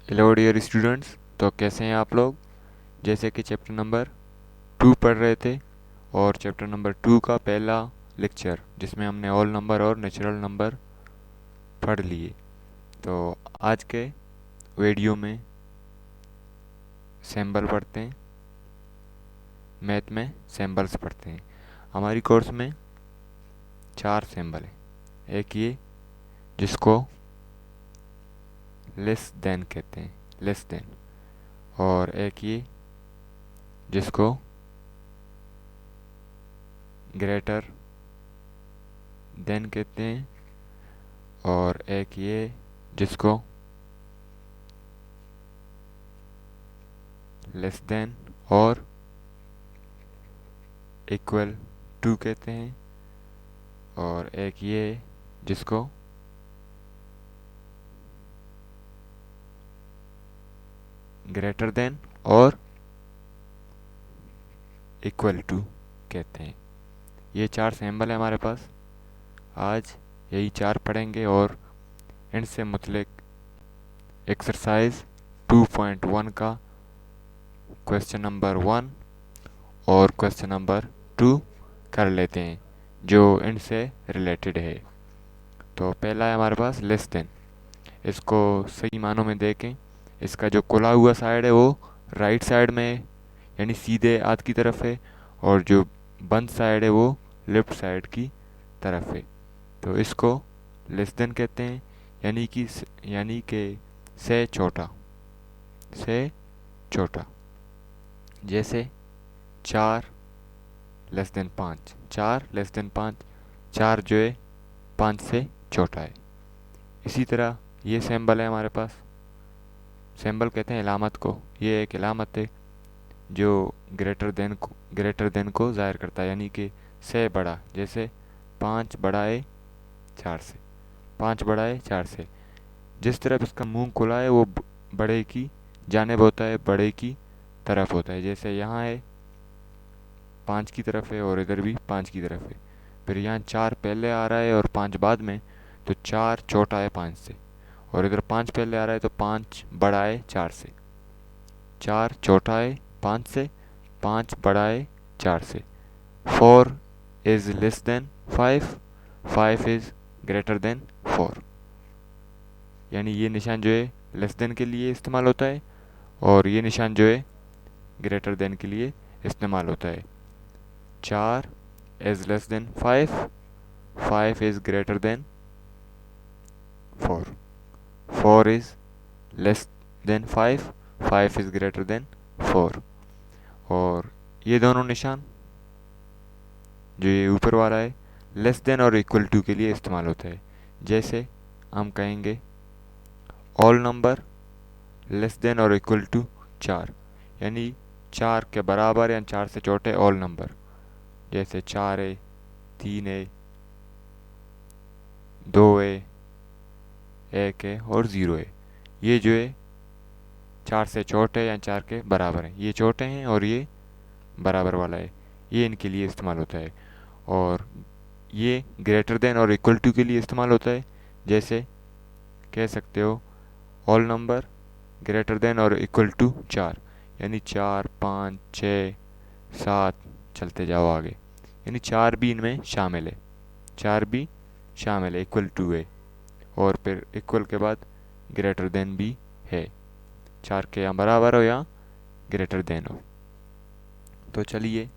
Hello dear students. तो कैसे हैं आप लोग। जैसे कि चैप्टर नंबर 2 पढ़ रहे थे और चैप्टर नंबर 2 का पहला लेक्चर जिसमें हमने ऑल नंबर और नेचुरल नंबर पढ़ लिए। तो आज के वीडियो में सिंबल पढ़ते हैं, मैथ में सिंबल्स पढ़ते हैं। हमारी कोर्स में 4 सिंबल हैं। एक ये जिसको लेस देन कहते हैं, लेस देन। और एक ये जिसको ग्रेटर देन कहते हैं। और एक ये जिसको लेस देन और इक्वल टू कहते हैं। और एक ये जिसको ग्रेटर देन और इक्वल टू कहते हैं। ये 4 सिंबल है हमारे पास। आज यही 4 पढ़ेंगे और इनसे मुतलिक एक्सरसाइज 2.1 का क्वेश्चन नंबर 1 और क्वेश्चन नंबर 2 कर लेते हैं जो इनसे रिलेटेड है। तो पहला है हमारे पास लेस देन। इसको सही मानों में देखें, इसका जो खुला हुआ साइड है वो राइट साइड में है, यानी सीधे हाथ की तरफ है, और जो बंद साइड है वो लेफ्ट साइड की तरफ है। तो इसको लेस देन कहते हैं, यानी कि से छोटा, से छोटा। जैसे 4 लेस देन 5, 4 लेस देन 5, 4 जो है 5 से छोटा है। इसी तरह ये सिंबल है हमारे पास। सिंबल कहते हैं इलामत को। ये एक इलामत है जो ग्रेटर देन को ज़ाहिर करता है, यानी कि से बड़ा। जैसे 5 बड़ा है 4 से, 5 बड़ा है 4 से। जिस तरफ इसका मुंह खुला है वो बड़े की जानिब होता है, बड़े की तरफ होता है। जैसे यहाँ है 5 की तरफ है और इधर भी 5 की तरफ है। फिर यहाँ 4 पहले आ रहा है और 5 बाद में, तो 4 छोटा है 5 से। और इधर 5 पहले आ रहा है तो 5 बड़ा है 4 से। 4 छोटा है 5 से, 5 बड़ा है 4 से। 4 is less than 5, 5 is greater than 4। यानी ये निशान जो है लेस देन के लिए इस्तेमाल होता है और ये निशान जो है ग्रेटर देन के लिए इस्तेमाल होता है। 4 is less than 5, 5 is greater than 4, 4 is less than 5, 5 is greater than 4। और ये दोनों निशान जो ये ऊपर वाला है लेस देन और इक्वल टू के लिए इस्तेमाल होता है। जैसे हम कहेंगे ऑल नंबर लेस देन और इक्वल टू 4, यानी 4 के बराबर या 4 से छोटे ऑल नंबर। जैसे 4 है, 3 है, 2 है, 1 है और 0 है। ये जो है 4 से छोटे या 4 के बराबर है। ये छोटे हैं और ये बराबर वाला है, ये इनके लिए इस्तेमाल होता है। और ये ग्रेटर देन और इक्वल टू के लिए इस्तेमाल होता है। जैसे कह सकते हो ऑल नंबर ग्रेटर देन और इक्वल टू 4, यानी 4, 5, 6, 7 चलते जाओ आगे, यानी 4 भी इनमें शामिल है, 4 भी शामिल है, इक्वल टू है। और फिर इक्वल के बाद ग्रेटर देन भी है, 4 के या बराबर हो या ग्रेटर देन हो। तो चलिए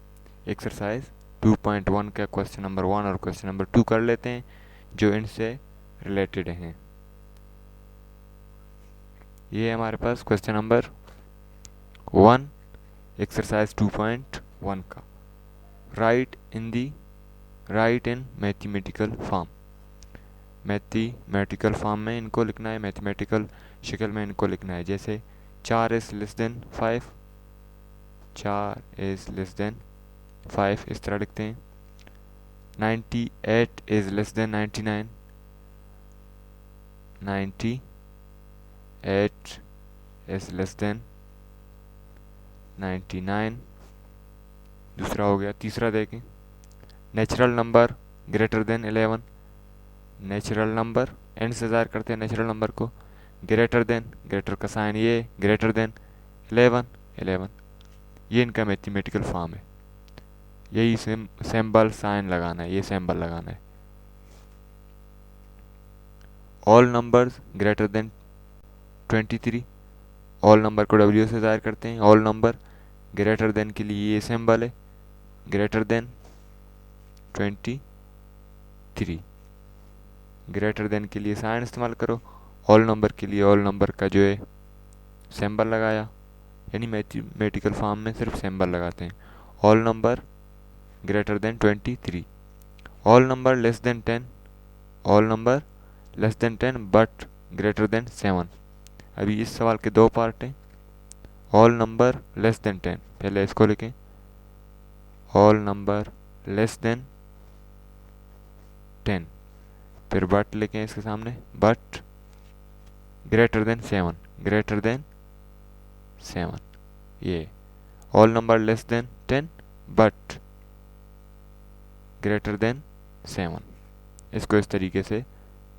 एक्सरसाइज 2.1 का क्वेश्चन नंबर 1 और क्वेश्चन नंबर 2 कर लेते हैं जो इनसे रिलेटेड हैं। ये है हमारे पास क्वेश्चन नंबर 1 एक्सरसाइज 2.1 का। राइट इन मैथमेटिकल फॉर्म। मैथमेटिकल फॉर्म में इनको लिखना है, मैथमेटिकल शक्ल में इनको लिखना है। जैसे 4 is less than 5, 4 is less than 5 इस तरह लिखते हैं। 98 is less than 99, 98 is less than 99। दूसरा हो गया। तीसरा देखें, natural number greater than 11। Natural number n से ज़ाहिर करते हैं नेचुरल नंबर को। ग्रेटर देन, ग्रेटर का साइन ये, ग्रेटर देन 11, 11, ये इनका मैथमेटिकल फॉर्म है। यही सिंबल साइन लगाना है, ये सिंबल लगाना है। All numbers greater then 23, all number को W से ज़ाहिर करते हैं। ऑल नंबर ग्रेटर देन के लिए ये सिंबल है, ग्रेटर देन 23। ग्रेटर देन के लिए साइन इस्तेमाल करो, ऑल नंबर के लिए ऑल नंबर का जो है सिंबल लगाया, यानी मैथमेटिकल फॉर्म में सिर्फ सिंबल लगाते हैं। All number greater then 23, all number less than 10, all number less than 10 but greater than 7। अभी इस सवाल के दो पार्ट हैं। ऑल नंबर लेस देन 10, पहले इसको लिखें, ऑल नंबर लेस देन 10, फिर बट लिखें इसके सामने, but greater than 7, greater than 7। ये all number less than 10 but greater than 7, इसको इस तरीके से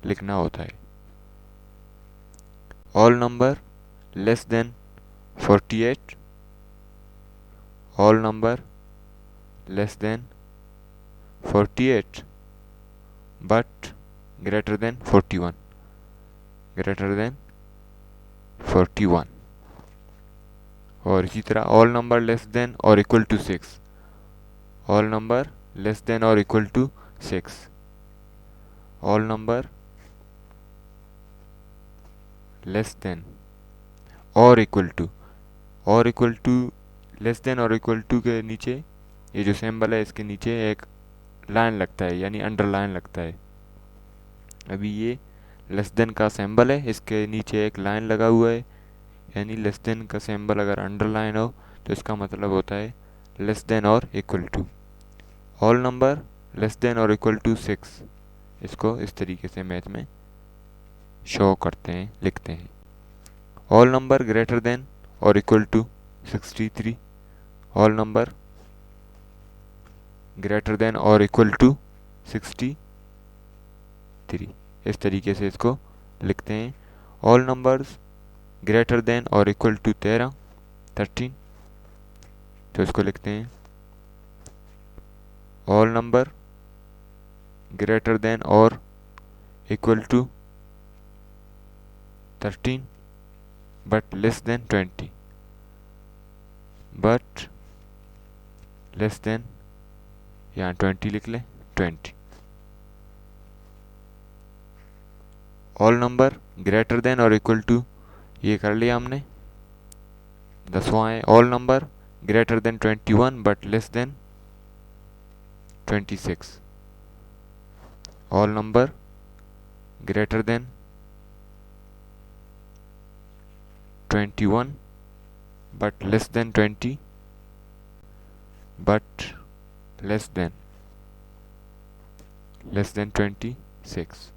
लिखना होता है। All number less than 48, all number less than 48 but greater than 41, greater than 41। और इसी तरह ऑल नंबर लेस देन और equal to 6, all number less than और equal to 6, all number less than और इक्वल टू, और equal to, less than और equal to के नीचे ये जो सिंबल है इसके नीचे एक लाइन लगता है, यानी अंडरलाइन लगता है। अभी ये लेस देन का सिंबल है, इसके नीचे एक लाइन लगा हुआ है, यानी लेस देन का सिंबल अगर अंडरलाइन हो तो इसका मतलब होता है लेस देन और equal to. All number less than और इक्वल टू 6, इसको इस तरीके से मैथ में शो करते हैं, लिखते हैं। ऑल नंबर ग्रेटर देन और equal to 63, all number greater than और इक्वल टू 63, इस तरीके से इसको लिखते हैं। ऑल नंबर्स ग्रेटर देन और इक्वल टू 13, तो इसको लिखते हैं ऑल नंबर ग्रेटर देन और equal to 13 but less than 20, but less than, यहाँ 20 लिख लें, 20। ऑल नंबर ग्रेटर देन और इक्वल टू, ये कर लिया हमने। 10वां है all number greater then 21 but less then 26, all number greater then 21 but less than 20 but less then 26।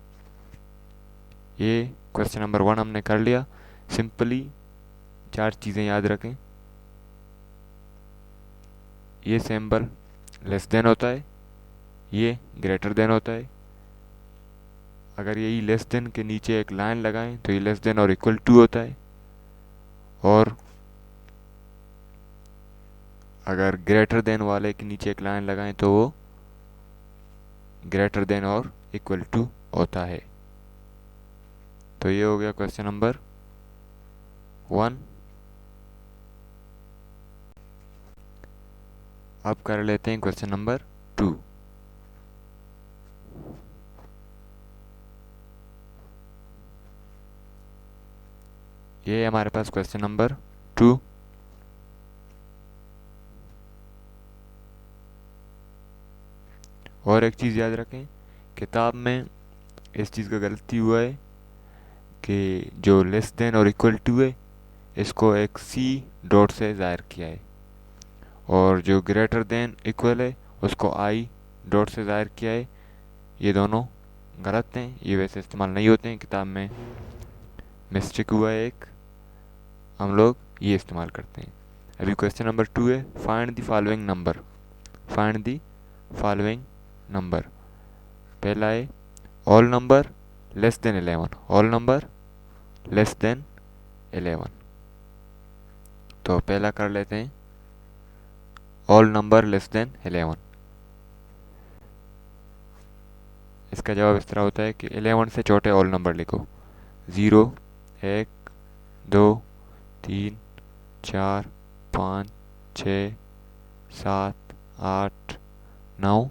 ये क्वेश्चन नंबर 1 हमने कर लिया। सिंपली 4 चीज़ें याद रखें, ये सिंबल लेस देन होता है, ये ग्रेटर देन होता है, अगर यही लेस देन के नीचे एक लाइन लगाएं तो ये लेस देन और इक्वल टू होता है, और अगर ग्रेटर देन वाले के नीचे एक लाइन लगाएं तो वो ग्रेटर देन और इक्वल टू होता है। तो ये हो गया क्वेश्चन नंबर 1। अब कर लेते हैं क्वेश्चन नंबर 2। ये हमारे पास क्वेश्चन नंबर 2। और एक चीज़ याद रखें, किताब में इस चीज़ का गलती हुआ है कि जो लेस देन और इक्वल टू है इसको एक सी डॉट से ज़ाहिर किया है, और जो ग्रेटर देन इक्वल है उसको आई डॉट से ज़ाहिर किया है। ये दोनों गलत हैं, ये वैसे इस्तेमाल नहीं होते हैं, किताब में मिस्टेक हुआ है एक, हम लोग ये इस्तेमाल करते हैं। अभी क्वेश्चन नंबर 2 है, find the following number, find the following number. पहला है all number less then 11, all number less then 11। तो पहला कर लेते हैं, ऑल नंबर लेस देन 11। इसका जवाब इस तरह होता है कि 11 से छोटे ऑल नंबर लिखो। 0, 1, 2, 3, 4, 5, 6, 7, 8, 9,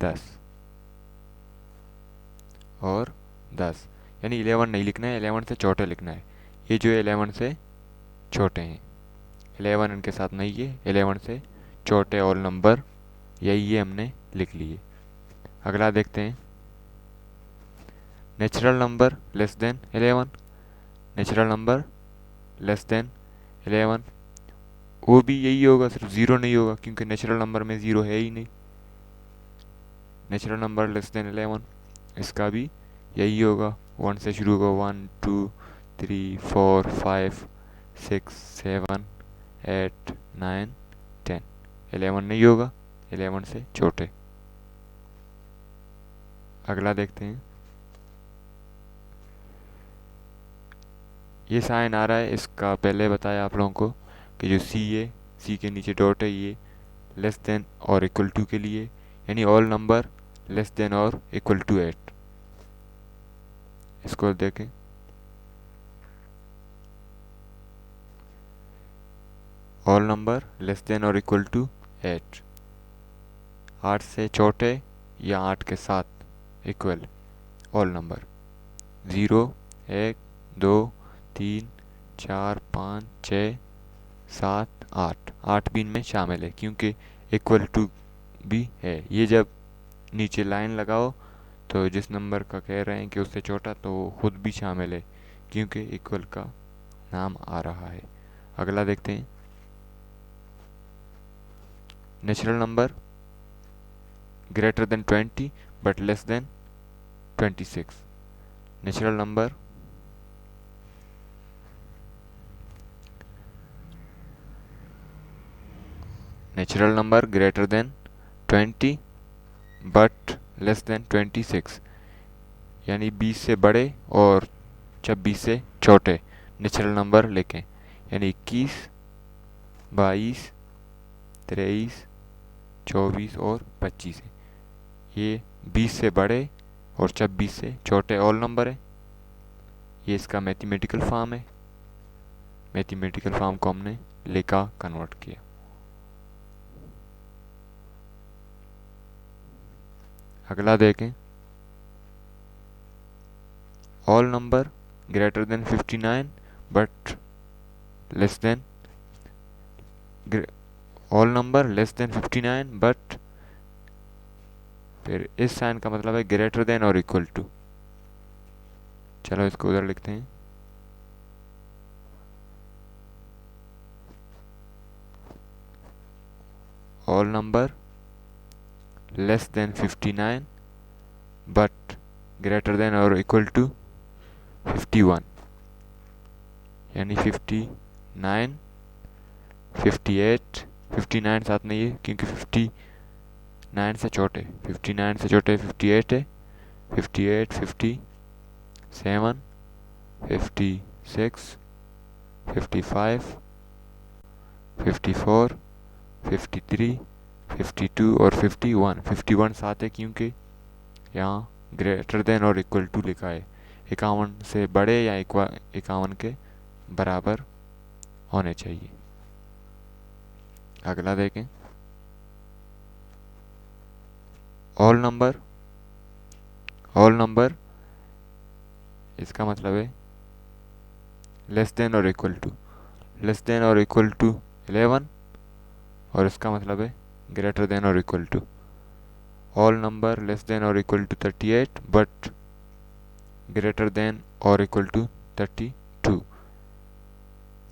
10 और 10। यानी 11 नहीं लिखना है, 11 से छोटे लिखना है। ये जो 11 से छोटे हैं, 11 इनके साथ नहीं है, 11 से छोटे ऑल नंबर यही ये हमने लिख लिए। अगला देखते हैं, natural number less then 11। Natural number less then 11 वो भी यही होगा, सिर्फ 0 नहीं होगा क्योंकि नेचुरल नंबर में 0 है ही नहीं। नेचुरल नंबर लेस देन 11 इसका भी यही होगा, 1 से शुरू होगा, 1, 2, 3, 4, 5, 6, 7, 8, 9, 10। 11 नहीं होगा, 11 से छोटे। अगला देखते हैं, ये साइन आ रहा है, इसका पहले बताया आप लोगों को कि जो सी है, सी के नीचे डॉट है, ये लेस देन और इक्वल टू के लिए, यानी ऑल नंबर लेस देन और इक्वल टू 8। इसको देखें, ऑल नंबर लेस देन और इक्वल टू 8। 8 से छोटे या 8 के साथ इक्वल ऑल नंबर। 0, 1, 2, 3, 4, 5, 6, 7, 8। 8 भी इनमें शामिल है क्योंकि इक्वल टू भी है। ये जब नीचे लाइन लगाओ तो जिस नंबर का कह रहे हैं कि उससे छोटा, तो वो खुद भी शामिल है क्योंकि इक्वल का नाम आ रहा है। अगला देखते हैं, natural number greater then 20 but less then 26। Natural number greater then 20 but less then 26, यानी 20 से बड़े और 26 से छोटे नेचुरल नंबर लिखें। यानी 21, 22, 23, 24 और 25 है। ये 20 से बड़े और 26 से छोटे ऑल नंबर है। ये इसका मैथमेटिकल फॉर्म है। मैथमेटिकल फॉर्म को हमने लिखा, कन्वर्ट किया। अगला देखें, all number greater then 59 but less then, all number less then 59 but, फिर इस साइन का मतलब है ग्रेटर देन और इक्वल टू। चलो इसको उधर लिखते हैं, all number less then 59 but greater than और इक्वल टू 51। यानी 59, 58, 59 साथ नहीं है क्योंकि 59 से छोटे, 59 से छोटे 58 है, 58, 57, 56, 55, 54, 53, 52 और 51। 51 साथ है क्योंकि यहाँ ग्रेटर देन और इक्वल टू लिखा है। 51 से बड़े या 51 के बराबर होने चाहिए। अगला देखें, ऑल नंबर इसका मतलब है लेस देन और इक्वल टू, लेस देन और इक्वल टू 11, और इसका मतलब है ग्रेटर देन और equal to. All number less than और equal to 38 but greater than और इक्वल टू 32।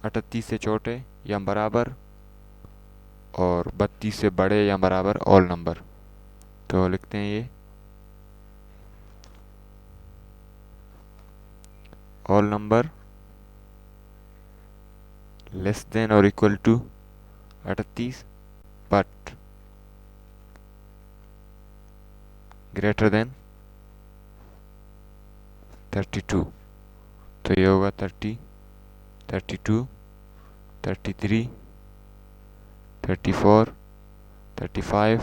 38 से छोटे या बराबर और 32 से बड़े या बराबर ऑल नंबर। तो लिखते हैं ये, ऑल नंबर लेस देन और equal to 38 but greater than 32। तो ये होगा 30, 32, 33, 34, 35,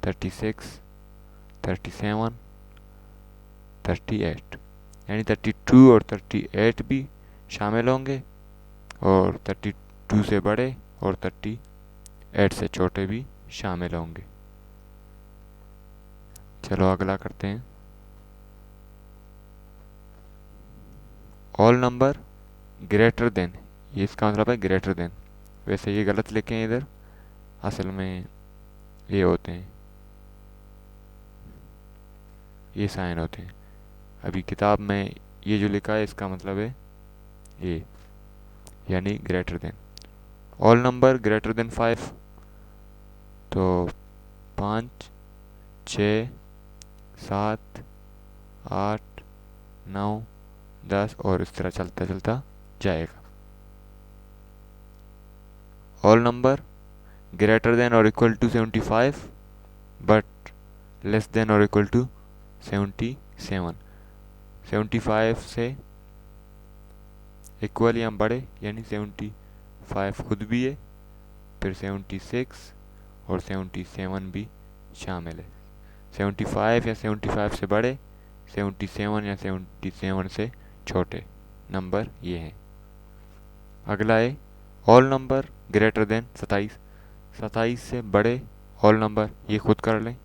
36, 37, 38, यानी 32 और 38 भी शामिल होंगे और 32 से बड़े और 38 से छोटे भी शामिल होंगे। चलो अगला करते हैं। ऑल नंबर ग्रेटर देन, ये इसका मतलब है ग्रेटर देन। वैसे ये गलत लिखे हैं इधर, असल में ये होते हैं, ये साइन होते हैं। अभी किताब में ये जो लिखा है इसका मतलब है ये, यानी greater than. All number greater then 5, तो 5, 6, 7, 8, 9, 10 और इस तरह चलता चलता जाएगा। ऑल नंबर ग्रेटर देन और equal to 75 but less than और इक्वल टू 77। 75 से इक्वल या बड़े, यानी 75 खुद भी है, फिर 76 और 77 भी शामिल है। 75 या 75 से बड़े, 77 या 77 से छोटे नंबर ये हैं। अगला है ऑल नंबर ग्रेटर देन 27। 27 से बड़े ऑल नंबर, ये खुद कर लें।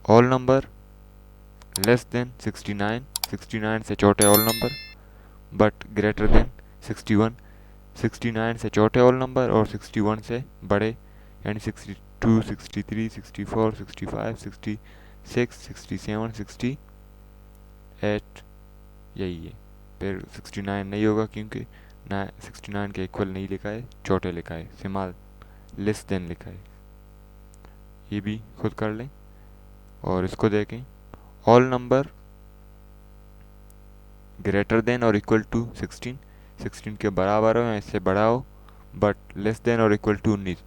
ऑल नंबर लेस देन 69, 69 से छोटे all number, but greater then 61, 69 से छोटे ऑल नंबर और 61 से बड़े, यानी 62, 63, 64, 65, 66, 67, 68 यही है। फिर 69 नहीं होगा क्योंकि 69 के इक्वल नहीं लिखा है, छोटे लिखा है, स्मॉल लेस देन लिखा है। ये भी खुद कर लें और इसको देखें। ऑल नंबर ग्रेटर देन और इक्वल टू 16, 16 के बराबर हो या इससे बड़ा हो, बट लेस देन और इक्वल टू 19,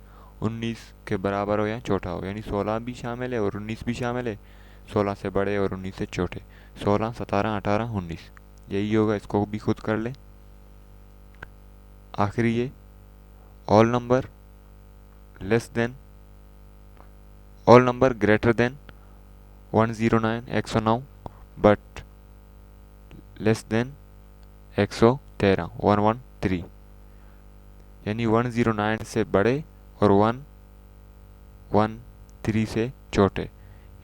19 के बराबर हो या छोटा हो, यानी 16 भी शामिल है और 19 भी शामिल है। 16 से बड़े और 19 से छोटे, 16, 17, 18, 19 यही होगा। इसको भी खुद कर लें। आखिरी ये all number less then, all number greater then 109, 109 but less then 113, 113, यानी 109 से बड़े और 113 से छोटे,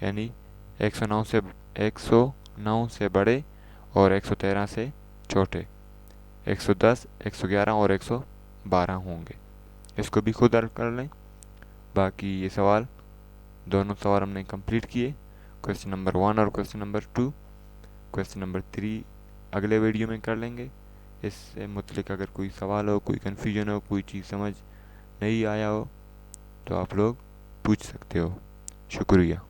यानी 109 से बड़े और 113 से छोटे, 110, 111 और 112 होंगे। इसको भी खुद हल कर लें। बाकी ये सवाल, दोनों सवाल हमने कंप्लीट किए, क्वेश्चन नंबर 1 और क्वेश्चन नंबर 2। क्वेश्चन नंबर 3 अगले वीडियो में कर लेंगे। इससे मुतलिक अगर कोई सवाल हो, कोई कन्फ्यूजन हो, कोई चीज़ समझ नहीं आया हो तो आप लोग पूछ सकते हो। शुक्रिया।